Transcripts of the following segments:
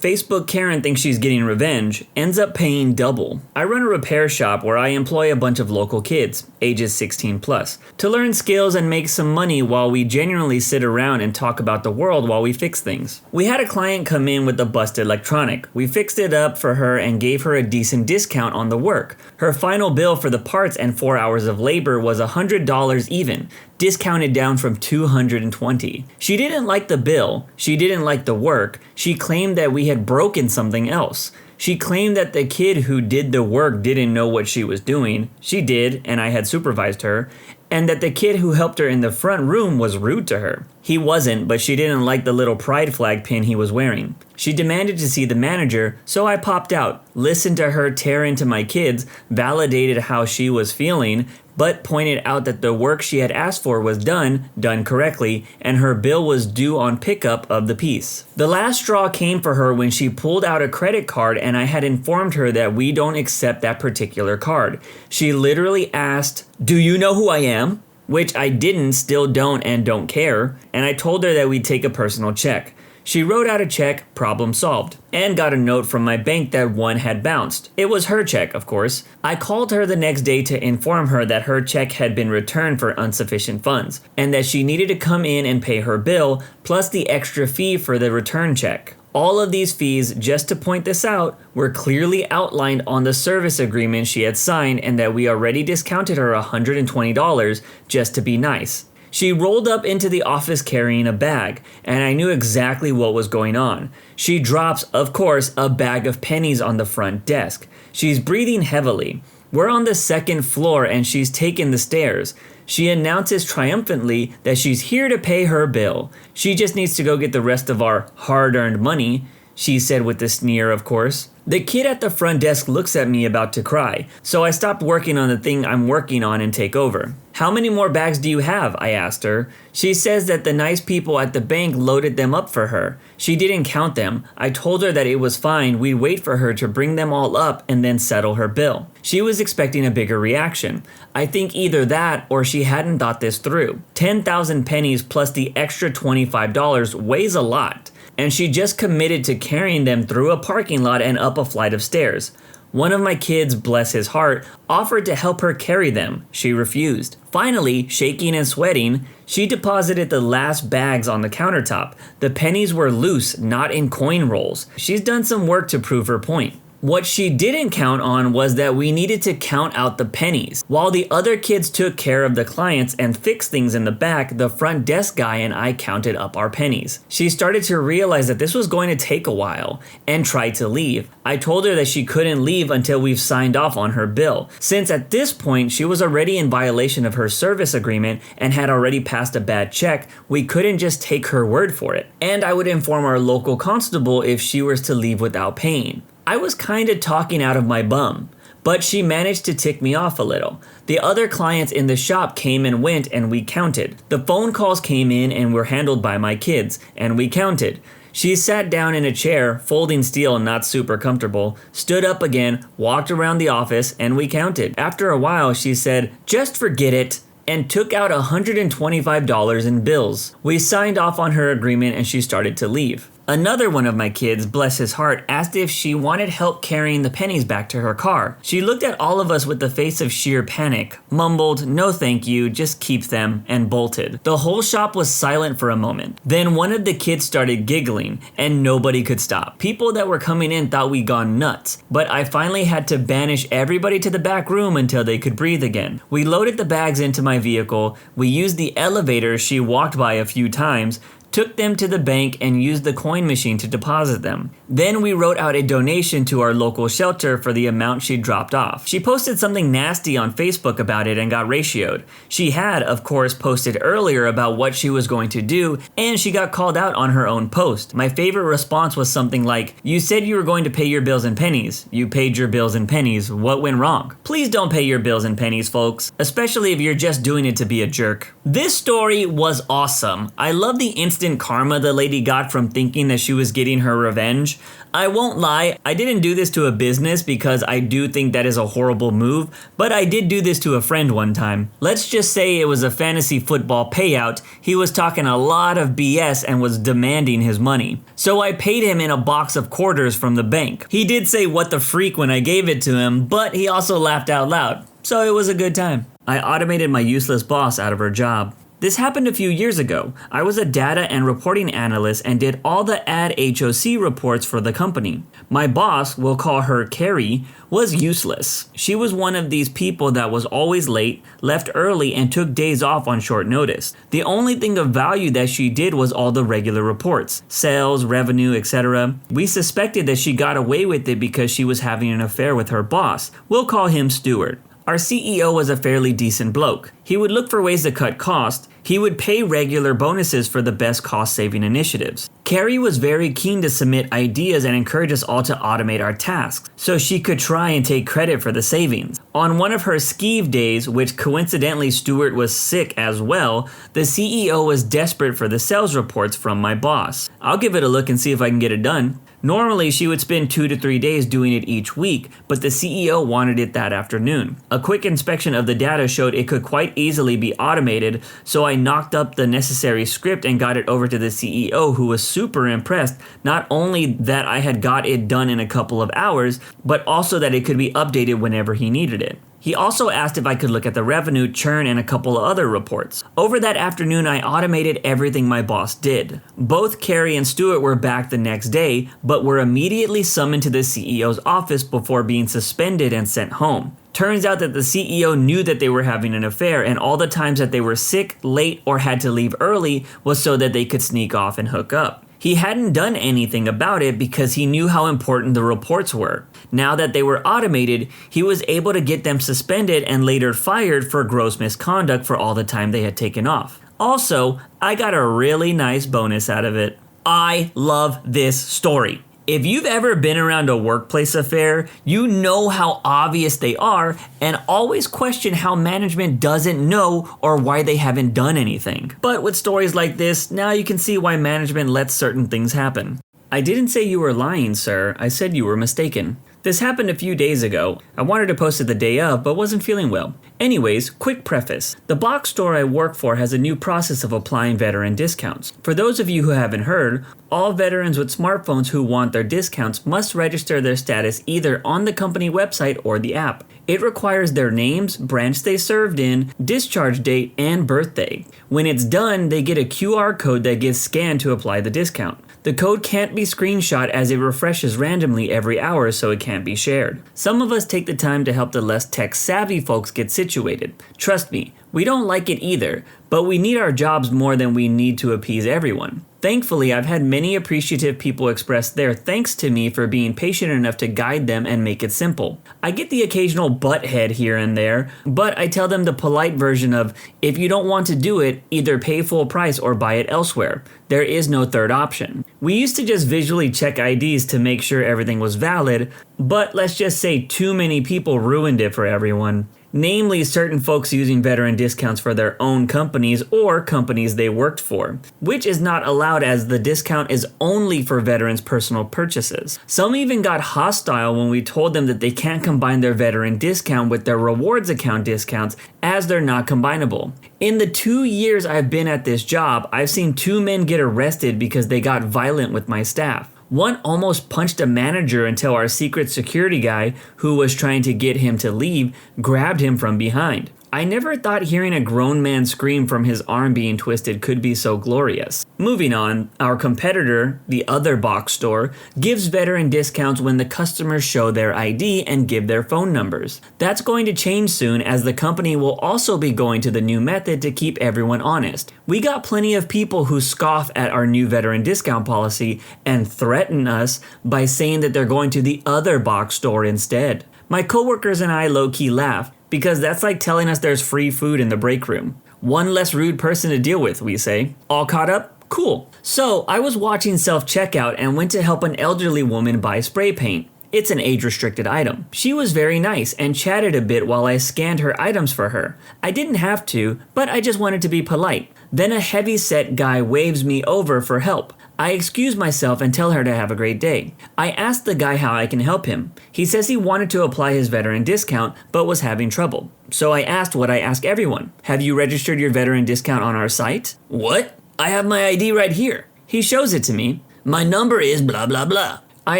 Facebook Karen thinks she's getting revenge, ends up paying double. I run a repair shop where I employ a bunch of local kids, ages 16 plus, to learn skills and make some money while we genuinely sit around and talk about the world while we fix things. We had a client come in with a busted electronic. We fixed it up for her and gave her a decent discount on the work. Her final bill for the parts and 4 hours of labor was $100 even, discounted down from $220. She didn't like the bill, she didn't like the work, she claimed that we had broken something else. She claimed that the kid who did the work didn't know what she was doing. She did, and I had supervised her. And that the kid who helped her in the front room was rude to her. He wasn't, but she didn't like the little pride flag pin he was wearing. She demanded to see the manager, so I popped out, listened to her tear into my kids, validated how she was feeling, but pointed out that the work she had asked for was done correctly, and her bill was due on pickup of the piece. The last straw came for her when she pulled out a credit card and I had informed her that we don't accept that particular card. She literally asked, "Do you know who I am?" Which I didn't, still don't, and don't care, and I told her that we'd take a personal check. She wrote out a check, problem solved, and got a note from my bank that one had bounced. It was her check, of course. I called her the next day to inform her that her check had been returned for insufficient funds, and that she needed to come in and pay her bill, plus the extra fee for the return check. All of these fees, just to point this out, were clearly outlined on the service agreement she had signed, and that we already discounted her $120 just to be nice. She rolled up into the office carrying a bag, and I knew exactly what was going on. She drops, of course, a bag of pennies on the front desk. She's breathing heavily. We're on the second floor and she's taken the stairs. She announces triumphantly that she's here to pay her bill. She just needs to go get the rest of our hard-earned money, she said with a sneer, of course. The kid at the front desk looks at me about to cry, so I stopped working on the thing I'm working on and take over. "How many more bags do you have?" I asked her. She says that the nice people at the bank loaded them up for her. She didn't count them. I told her that it was fine, we'd wait for her to bring them all up and then settle her bill. She was expecting a bigger reaction. I think either that or she hadn't thought this through. 10,000 pennies plus the extra $25 weighs a lot, and she just committed to carrying them through a parking lot and up a flight of stairs. One of my kids, bless his heart, offered to help her carry them. She refused. Finally, shaking and sweating, she deposited the last bags on the countertop. The pennies were loose, not in coin rolls. She's done some work to prove her point. What she didn't count on was that we needed to count out the pennies. While the other kids took care of the clients and fixed things in the back, the front desk guy and I counted up our pennies. She started to realize that this was going to take a while and tried to leave. I told her that she couldn't leave until we've signed off on her bill, since at this point she was already in violation of her service agreement and had already passed a bad check. We couldn't just take her word for it. And I would inform our local constable if she was to leave without paying. I was kinda talking out of my bum, but she managed to tick me off a little. The other clients in the shop came and went and we counted. The phone calls came in and were handled by my kids, and we counted. She sat down in a chair, folding steel, not super comfortable, stood up again, walked around the office, and we counted. After a while, she said, "Just forget it," and took out $125 in bills. We signed off on her agreement and she started to leave. Another one of my kids, bless his heart, asked if she wanted help carrying the pennies back to her car. She looked at all of us with the face of sheer panic, mumbled, "No thank you, just keep them," and bolted. The whole shop was silent for a moment. Then one of the kids started giggling, and nobody could stop. People that were coming in thought we'd gone nuts, but I finally had to banish everybody to the back room until they could breathe again. We loaded the bags into my vehicle, we used the elevator she walked by a few times, took them to the bank and used the coin machine to deposit them. Then we wrote out a donation to our local shelter for the amount she dropped off. She posted something nasty on Facebook about it and got ratioed. She had, of course, posted earlier about what she was going to do, and she got called out on her own post. My favorite response was something like, "You said you were going to pay your bills in pennies. You paid your bills in pennies. What went wrong?" Please don't pay your bills in pennies, folks, especially if you're just doing it to be a jerk. This story was awesome. I love the instant instant karma the lady got from thinking that she was getting her revenge. I won't lie, I didn't do this to a business because I do think that is a horrible move, but I did do this to a friend one time. Let's just say it was a fantasy football payout. He was talking a lot of BS and was demanding his money. So I paid him in a box of quarters from the bank. He did say what the freak when I gave it to him, but he also laughed out loud. So it was a good time. I automated my useless boss out of her job. This happened a few years ago. I was a data and reporting analyst and did all the ad HOC reports for the company. My boss, we'll call her Carrie, was useless. She was one of these people that was always late, left early, and took days off on short notice. The only thing of value that she did was all the regular reports, sales, revenue, etc. We suspected that she got away with it because she was having an affair with her boss. We'll call him Stuart. Our CEO was a fairly decent bloke. He would look for ways to cut costs. He would pay regular bonuses for the best cost-saving initiatives. Carrie was very keen to submit ideas and encourage us all to automate our tasks, so she could try and take credit for the savings. On one of her skeeve days, which coincidentally Stuart was sick as well, the CEO was desperate for the sales reports from my boss. I'll give it a look and see if I can get it done. Normally, she would spend 2 to 3 days doing it each week, but the CEO wanted it that afternoon. A quick inspection of the data showed it could quite easily be automated, so I knocked up the necessary script and got it over to the CEO, who was super impressed, not only that I had got it done in a couple of hours, but also that it could be updated whenever he needed it. He also asked if I could look at the revenue, churn, and a couple of other reports. Over that afternoon, I automated everything my boss did. Both Carrie and Stuart were back the next day, but were immediately summoned to the CEO's office before being suspended and sent home. Turns out that the CEO knew that they were having an affair, and all the times that they were sick, late, or had to leave early was so that they could sneak off and hook up. He hadn't done anything about it because he knew how important the reports were. Now that they were automated, he was able to get them suspended and later fired for gross misconduct for all the time they had taken off. Also, I got a really nice bonus out of it. I love this story. If you've ever been around a workplace affair, you know how obvious they are and always question how management doesn't know or why they haven't done anything. But with stories like this, now you can see why management lets certain things happen. I didn't say you were lying, sir. I said you were mistaken. This happened a few days ago. I wanted to post it the day of, but wasn't feeling well. Anyways, quick preface. The box store I work for has a new process of applying veteran discounts. For those of you who haven't heard, all veterans with smartphones who want their discounts must register their status either on the company website or the app. It requires their names, branch they served in, discharge date, and birthday. When it's done, they get a QR code that gets scanned to apply the discount. The code can't be screenshot as it refreshes randomly every hour, so it can't be shared. Some of us take the time to help the less tech-savvy folks get situated. Trust me, we don't like it either, but we need our jobs more than we need to appease everyone. Thankfully, I've had many appreciative people express their thanks to me for being patient enough to guide them and make it simple. I get the occasional butthead here and there, but I tell them the polite version of, if you don't want to do it, either pay full price or buy it elsewhere. There is no third option. We used to just visually check IDs to make sure everything was valid, but let's just say too many people ruined it for everyone. Namely, certain folks using veteran discounts for their own companies or companies they worked for, which is not allowed as the discount is only for veterans' personal purchases. Some even got hostile when we told them that they can't combine their veteran discount with their rewards account discounts as they're not combinable. In the 2 years I've been at this job, I've seen 2 men get arrested because they got violent with my staff. One almost punched a manager until our secret security guy, who was trying to get him to leave, grabbed him from behind. I never thought hearing a grown man scream from his arm being twisted could be so glorious. Moving on, our competitor, the other box store, gives veteran discounts when the customers show their ID and give their phone numbers. That's going to change soon as the company will also be going to the new method to keep everyone honest. We got plenty of people who scoff at our new veteran discount policy and threaten us by saying that they're going to the other box store instead. My coworkers and I low-key laugh, because that's like telling us there's free food in the break room. One less rude person to deal with, we say. All caught up? Cool. So I was watching self-checkout and went to help an elderly woman buy spray paint. It's an age-restricted item. She was very nice and chatted a bit while I scanned her items for her. I didn't have to, but I just wanted to be polite. Then a heavy-set guy waves me over for help. I excuse myself and tell her to have a great day. I asked the guy how I can help him. He says he wanted to apply his veteran discount, but was having trouble. So I asked what I ask everyone. Have you registered your veteran discount on our site? What? I have my ID right here. He shows it to me. My number is blah blah blah. I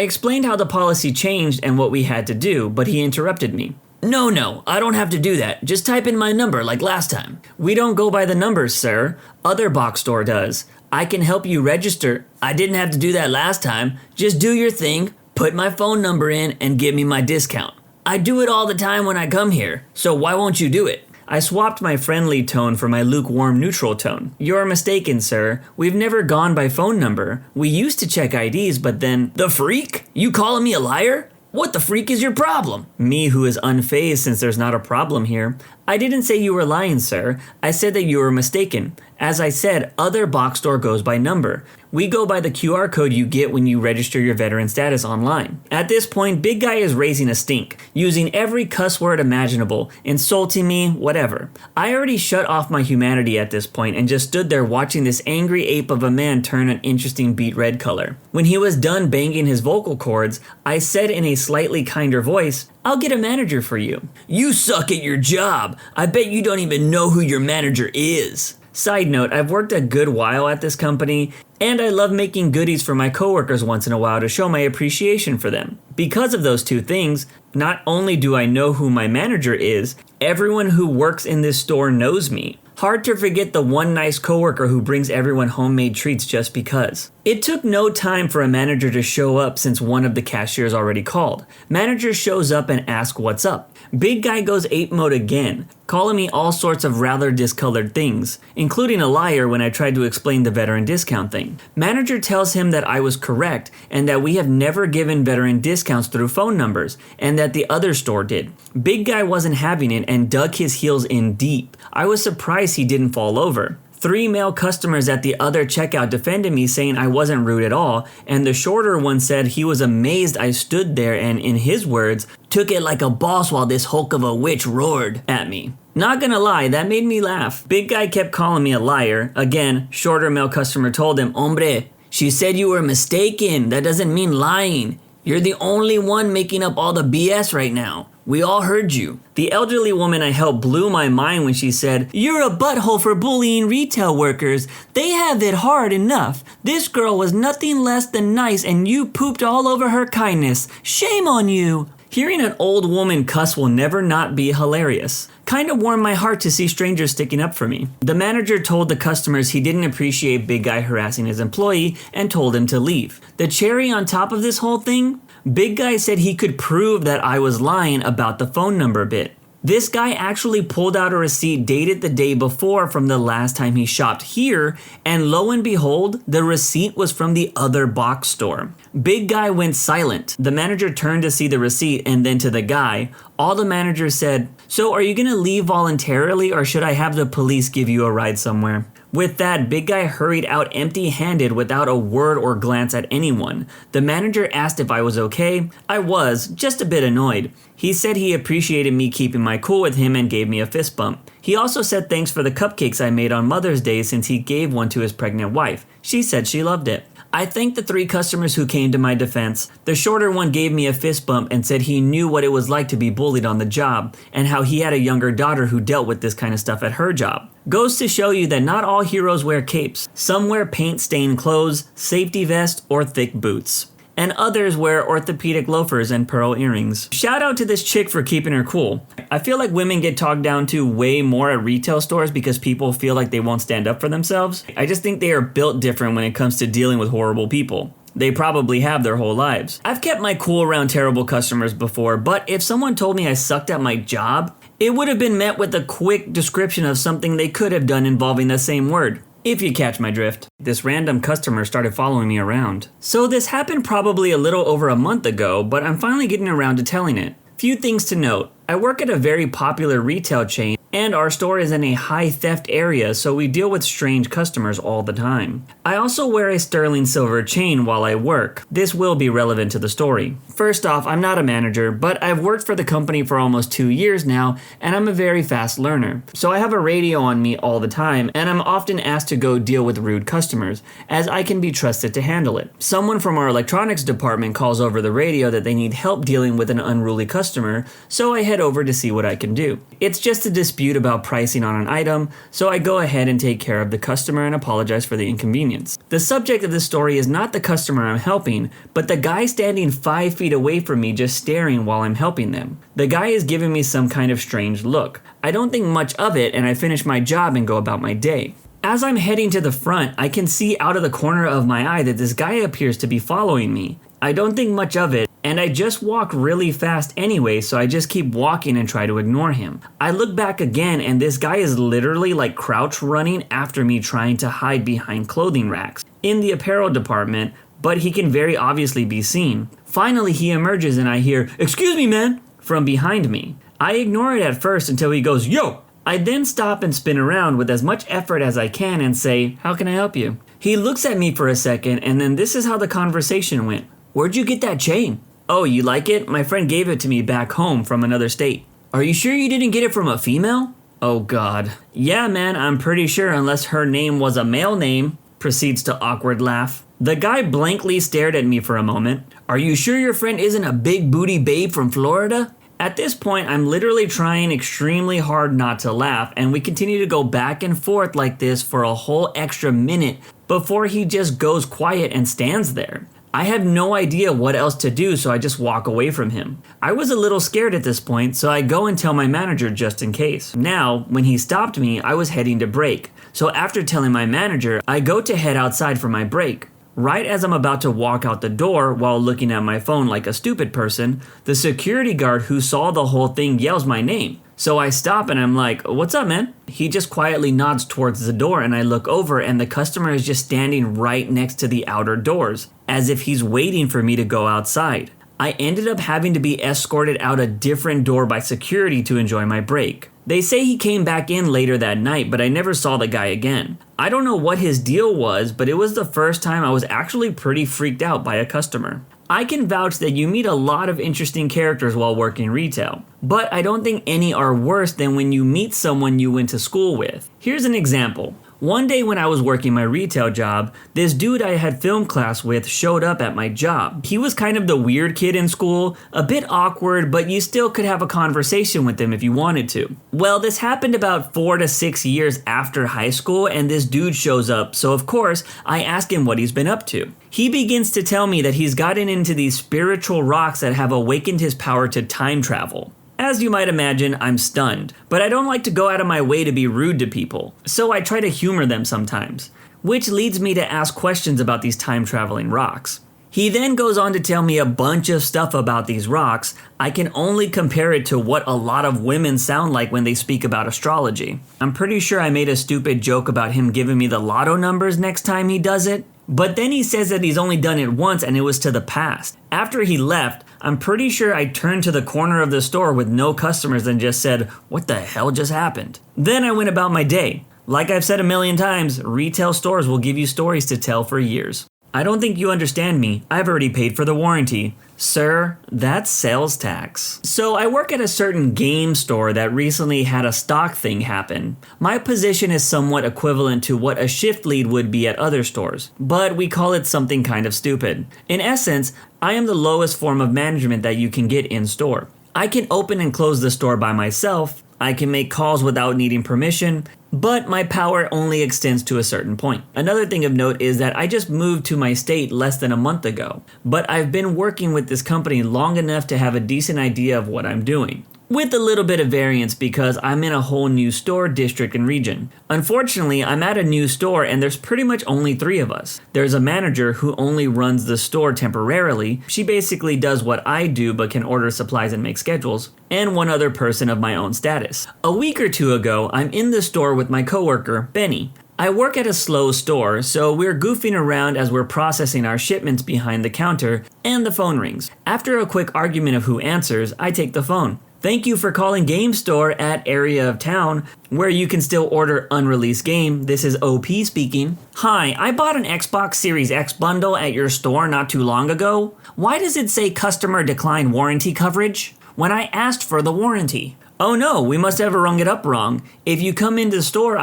explained how the policy changed and what we had to do, but he interrupted me. No, I don't have to do that. Just type in my number like last time. We don't go by the numbers, sir. Other box store does. I can help you register. I didn't have to do that last time. Just do your thing, put my phone number in, and give me my discount. I do it all the time when I come here, so why won't you do it? I swapped my friendly tone for my lukewarm neutral tone. You're mistaken, sir. We've never gone by phone number. We used to check IDs, but then... The freak? You calling me a liar? What the freak is your problem? Me, who is unfazed since there's not a problem here. I didn't say you were lying, sir. I said that you were mistaken. As I said, other box store goes by number. We go by the QR code you get when you register your veteran status online. At this point, Big Guy is raising a stink, using every cuss word imaginable, insulting me, whatever. I already shut off my humanity at this point and just stood there watching this angry ape of a man turn an interesting beet red color. When he was done banging his vocal cords, I said in a slightly kinder voice, I'll get a manager for you. You suck at your job. I bet you don't even know who your manager is. Side note, I've worked a good while at this company, and I love making goodies for my coworkers once in a while to show my appreciation for them. Because of those two things, not only do I know who my manager is, everyone who works in this store knows me. Hard to forget the one nice coworker who brings everyone homemade treats just because. It took no time for a manager to show up since one of the cashiers already called. Manager shows up and asks what's up. Big Guy goes ape mode again, calling me all sorts of rather discolored things, including a liar when I tried to explain the veteran discount thing. Manager tells him that I was correct and that we have never given veteran discounts through phone numbers and that the other store did. Big Guy wasn't having it and dug his heels in deep. I was surprised he didn't fall over. 3 male customers at the other checkout defended me, saying I wasn't rude at all, and the shorter one said he was amazed I stood there and, in his words, took it like a boss while this hulk of a witch roared at me. Not gonna lie, that made me laugh. Big Guy kept calling me a liar. Again, shorter male customer told him, Hombre, she said you were mistaken. That doesn't mean lying. You're the only one making up all the BS right now. We all heard you. The elderly woman I helped blew my mind when she said, You're a butthole for bullying retail workers. They have it hard enough. This girl was nothing less than nice and you pooped all over her kindness. Shame on you. Hearing an old woman cuss will never not be hilarious. Kinda warmed my heart to see strangers sticking up for me. The manager told the customers he didn't appreciate Big Guy harassing his employee and told him to leave. The cherry on top of this whole thing? Big Guy said he could prove that I was lying about the phone number bit. This guy actually pulled out a receipt dated the day before from the last time he shopped here, and lo and behold, the receipt was from the other box store. Big Guy went silent. The manager turned to see the receipt and then to the guy. All the manager said, So are you gonna leave voluntarily or should I have the police give you a ride somewhere? With that, Big Guy hurried out empty-handed without a word or glance at anyone. The manager asked if I was okay. I was, just a bit annoyed. He said he appreciated me keeping my cool with him and gave me a fist bump. He also said thanks for the cupcakes I made on Mother's Day since he gave one to his pregnant wife. She said she loved it. I thanked the 3 customers who came to my defense. The shorter one gave me a fist bump and said he knew what it was like to be bullied on the job and how he had a younger daughter who dealt with this kind of stuff at her job. Goes to show you that not all heroes wear capes. Some wear paint-stained clothes, safety vest, or thick boots. And others wear orthopedic loafers and pearl earrings. Shout out to this chick for keeping her cool. I feel like women get talked down to way more at retail stores because people feel like they won't stand up for themselves. I just think they are built different when it comes to dealing with horrible people. They probably have their whole lives. I've kept my cool around terrible customers before, but if someone told me I sucked at my job, it would have been met with a quick description of something they could have done involving the same word. If you catch my drift. This random customer started following me around. So this happened probably a little over a month ago, but I'm finally getting around to telling it. Few things to note. I work at a very popular retail chain, And our store is in a high theft area, so we deal with strange customers all the time. I also wear a sterling silver chain while I work. This will be relevant to the story. First off, I'm not a manager, but I've worked for the company for almost 2 years now, and I'm a very fast learner. So I have a radio on me all the time, and I'm often asked to go deal with rude customers, as I can be trusted to handle it. Someone from our electronics department calls over the radio that they need help dealing with an unruly customer, so I head over to see what I can do. It's just a dispute about pricing on an item, so I go ahead and take care of the customer and apologize for the inconvenience. The subject of this story is not the customer I'm helping, but the guy standing 5 feet away from me just staring while I'm helping them. The guy is giving me some kind of strange look. I don't think much of it, and I finish my job and go about my day. As I'm heading to the front, I can see out of the corner of my eye that this guy appears to be following me. I don't think much of it, and I just walk really fast anyway, so I just keep walking and try to ignore him. I look back again, and this guy is literally like crouch running after me, trying to hide behind clothing racks in the apparel department, but he can very obviously be seen. Finally, he emerges and I hear, "Excuse me, man," from behind me. I ignore it at first until he goes, "Yo!" I then stop and spin around with as much effort as I can and say, "How can I help you?" He looks at me for a second, and then this is how the conversation went. "Where'd you get that chain?" "Oh, you like it? My friend gave it to me back home from another state." "Are you sure you didn't get it from a female?" "Oh God. Yeah, man, I'm pretty sure, unless her name was a male name." Proceeds to awkward laugh. The guy blankly stared at me for a moment. "Are you sure your friend isn't a big booty babe from Florida?" At this point, I'm literally trying extremely hard not to laugh, and we continue to go back and forth like this for a whole extra minute before he just goes quiet and stands there. I have no idea what else to do, so I just walk away from him. I was a little scared at this point, so I go and tell my manager just in case. Now, when he stopped me, I was heading to break. So after telling my manager, I go to head outside for my break. Right as I'm about to walk out the door while looking at my phone like a stupid person, the security guard who saw the whole thing yells my name. So I stop and I'm like, "What's up, man?" He just quietly nods towards the door, and I look over and the customer is just standing right next to the outer doors, as if he's waiting for me to go outside. I ended up having to be escorted out a different door by security to enjoy my break. They say he came back in later that night, but I never saw the guy again. I don't know what his deal was, but it was the first time I was actually pretty freaked out by a customer. I can vouch that you meet a lot of interesting characters while working retail, but I don't think any are worse than when you meet someone you went to school with. Here's an example. One day when I was working my retail job, this dude I had film class with showed up at my job. He was kind of the weird kid in school, a bit awkward, but you still could have a conversation with him if you wanted to. Well, this happened about 4 to 6 years after high school, and this dude shows up, so of course, I ask him what he's been up to. He begins to tell me that he's gotten into these spiritual rocks that have awakened his power to time travel. As you might imagine, I'm stunned, but I don't like to go out of my way to be rude to people, so I try to humor them sometimes, which leads me to ask questions about these time-traveling rocks. He then goes on to tell me a bunch of stuff about these rocks. I can only compare it to what a lot of women sound like when they speak about astrology. I'm pretty sure I made a stupid joke about him giving me the lotto numbers next time he does it. But then he says that he's only done it once and it was to the past. After he left, I'm pretty sure I turned to the corner of the store with no customers and just said, "What the hell just happened?" Then I went about my day. Like I've said a million times, retail stores will give you stories to tell for years. I don't think you understand me. I've already paid for the warranty. Sir, that's sales tax. So I work at a certain game store that recently had a stock thing happen. My position is somewhat equivalent to what a shift lead would be at other stores, but we call it something kind of stupid. In essence, I am the lowest form of management that you can get in store. I can open and close the store by myself. I can make calls without needing permission, but my power only extends to a certain point. Another thing of note is that I just moved to my state less than a month ago, but I've been working with this company long enough to have a decent idea of what I'm doing. With a little bit of variance because I'm in a whole new store, district, and region. Unfortunately, I'm at a new store and there's pretty much only 3 of us. There's a manager who only runs the store temporarily. She basically does what I do but can order supplies and make schedules. And 1 other person of my own status. A week or 2 ago, I'm in the store with my coworker, Benny. I work at a slow store, so we're goofing around as we're processing our shipments behind the counter, and the phone rings. After a quick argument of who answers, I take the phone. Thank you for calling Game Store at area of town, where you can still order unreleased game. This is OP speaking. Hi, I bought an Xbox Series X bundle at your store not too long ago. Why does it say customer decline warranty coverage when I asked for the warranty? Oh no, we must have rung it up wrong. If you come into the store,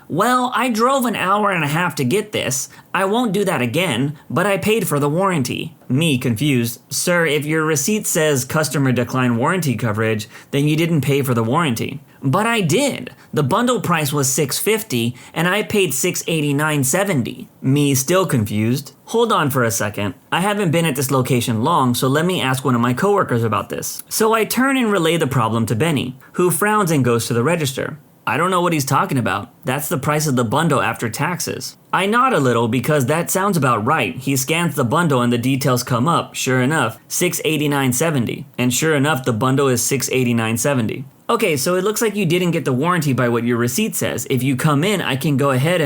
Well, I drove an hour and a half to get this. I won't do that again, but I paid for the warranty. Me, confused. Sir, if your receipt says customer decline warranty coverage, then you didn't pay for the warranty. But I did. The bundle price was $650 and I paid $689.70. Me, still confused. Hold on for a second. I haven't been at this location long, so let me ask one of my coworkers about this. So I turn and relay the problem to Benny, who frowns and goes to the register. I don't know what he's talking about. That's the price of the bundle after taxes. I nod a little because that sounds about right. He scans the bundle and the details come up. Sure enough, $689.70. And sure enough, the bundle is $689.70. Okay, so it looks like you didn't get the warranty by what your receipt says. If you come in, I can go ahead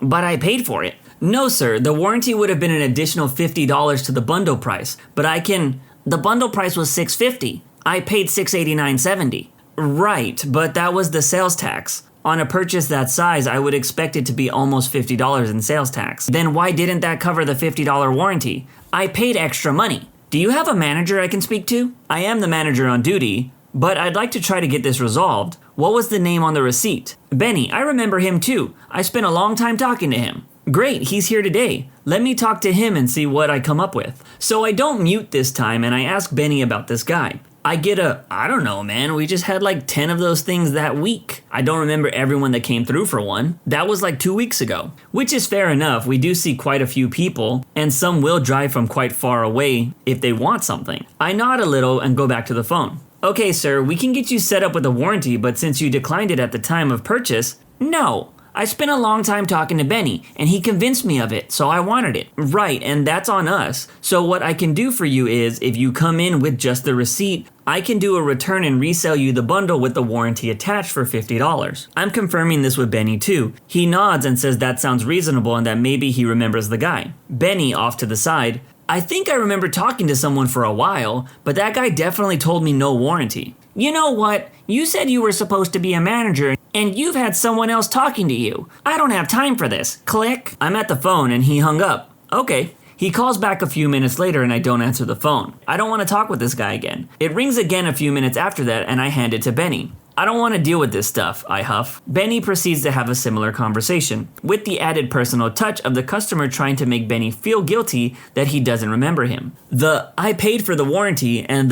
but I paid for it. No, sir, the warranty would have been an additional $50 to the bundle price. The bundle price was $650. I paid $689.70. Right, but that was the sales tax. On a purchase that size, I would expect it to be almost $50 in sales tax. Then why didn't that cover the $50 warranty? I paid extra money. Do you have a manager I can speak to? I am the manager on duty, but I'd like to try to get this resolved. What was the name on the receipt? Benny, I remember him too. I spent a long time talking to him. Great, he's here today. Let me talk to him and see what I come up with. So I don't mute this time and I ask Benny about this guy. I get I don't know, man, we just had like 10 of those things that week. I don't remember everyone that came through for one. That was like 2 weeks ago. Which is fair enough, we do see quite a few people, and some will drive from quite far away if they want something. I nod a little and go back to the phone. Okay, sir, we can get you set up with a warranty, but since you declined it at the time of purchase, no. I spent a long time talking to Benny, and he convinced me of it, so I wanted it. Right, and that's on us. So what I can do for you is, if you come in with just the receipt, I can do a return and resell you the bundle with the warranty attached for $50. I'm confirming this with Benny too. He nods and says that sounds reasonable and that maybe he remembers the guy. Benny, off to the side, I think I remember talking to someone for a while, but that guy definitely told me no warranty. You know what? You said you were supposed to be a manager, and you've had someone else talking to you. I don't have time for this. Click. I'm at the phone and he hung up. Okay. He calls back a few minutes later and I don't answer the phone. I don't want to talk with this guy again. It rings again a few minutes after that and I hand it to Benny. I don't want to deal with this stuff, I huff. Benny proceeds to have a similar conversation, with the added personal touch of the customer trying to make Benny feel guilty that he doesn't remember him. I paid for the warranty and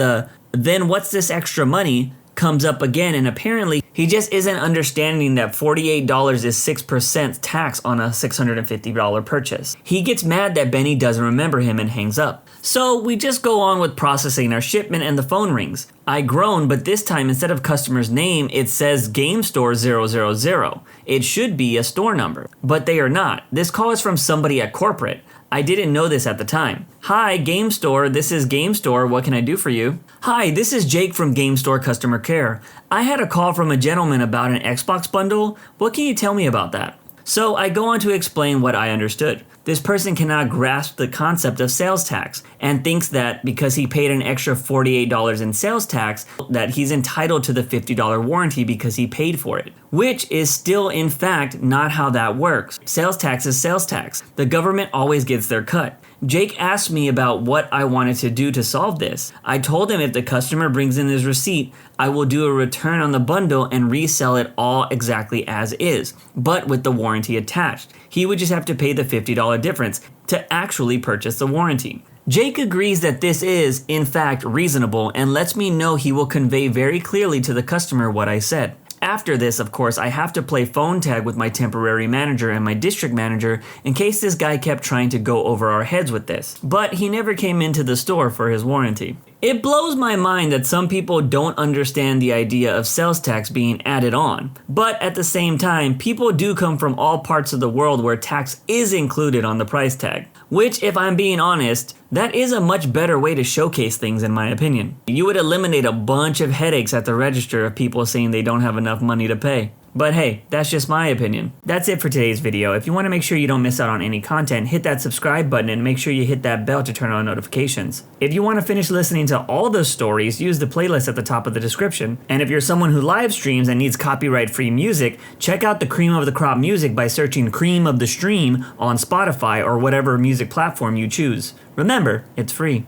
then what's this extra money comes up again, and apparently he just isn't understanding that $48 is 6% tax on a $650 purchase. He gets mad that Benny doesn't remember him and hangs up. So we just go on with processing our shipment and the phone rings. I groan, but this time instead of customer's name, it says Game Store 000. It should be a store number, but they are not. This call is from somebody at corporate. I didn't know this at the time. Hi, Game Store, this is Game Store, what can I do for you? Hi, this is Jake from Game Store Customer Care. I had a call from a gentleman about an Xbox bundle. What can you tell me about that? So I go on to explain what I understood. This person cannot grasp the concept of sales tax and thinks that because he paid an extra $48 in sales tax, that he's entitled to the $50 warranty because he paid for it, which is still in fact not how that works. Sales tax is sales tax. The government always gets their cut. Jake asked me about what I wanted to do to solve this. I told him if the customer brings in his receipt, I will do a return on the bundle and resell it all exactly as is, but with the warranty attached. He would just have to pay the $50 difference to actually purchase the warranty. Jake agrees that this is, in fact, reasonable and lets me know he will convey very clearly to the customer what I said. After this, of course, I have to play phone tag with my temporary manager and my district manager in case this guy kept trying to go over our heads with this. But he never came into the store for his warranty. It blows my mind that some people don't understand the idea of sales tax being added on. But at the same time, people do come from all parts of the world where tax is included on the price tag. Which, if I'm being honest, that is a much better way to showcase things in my opinion. You would eliminate a bunch of headaches at the register of people saying they don't have enough money to pay. But hey, that's just my opinion. That's it for today's video. If you want to make sure you don't miss out on any content, hit that subscribe button and make sure you hit that bell to turn on notifications. If you want to finish listening to all those stories, use the playlist at the top of the description. And if you're someone who live streams and needs copyright-free music, check out the Cream of the Crop music by searching Cream of the Stream on Spotify or whatever music platform you choose. Remember, it's free.